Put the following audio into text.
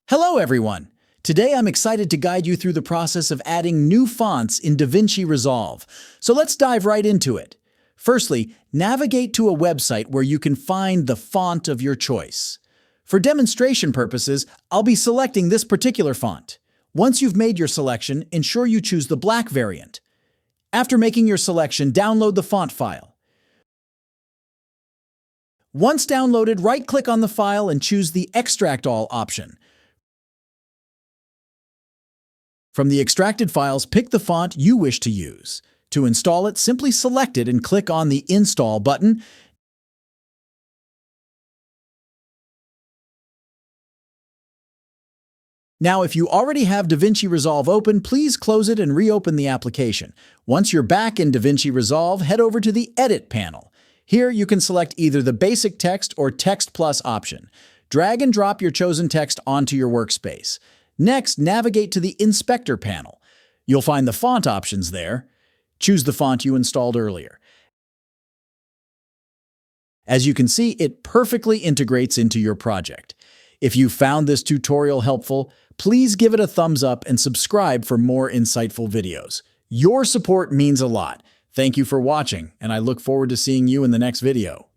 Hello everyone! Today I'm excited to guide you through the process of adding new fonts in DaVinci Resolve. So let's dive right into it. Firstly, navigate to a website where you can find the font of your choice. For demonstration purposes, I'll be selecting this particular font. Once you've made your selection, ensure you choose the black variant. After making your selection, download the font file. Once downloaded, right-click on the file and choose the Extract All option. From the extracted files, pick the font you wish to use. To install it, simply select it and click on the Install button. Now, if you already have DaVinci Resolve open, please close it and reopen the application. Once you're back in DaVinci Resolve, head over to the Edit panel. Here, you can select either the Basic Text or Text Plus option. Drag and drop your chosen text onto your workspace. Next, navigate to the Inspector panel. You'll find the font options there. Choose the font you installed earlier. As you can see, it perfectly integrates into your project. If you found this tutorial helpful, please give it a thumbs up and subscribe for more insightful videos. Your support means a lot. Thank you for watching, and I look forward to seeing you in the next video.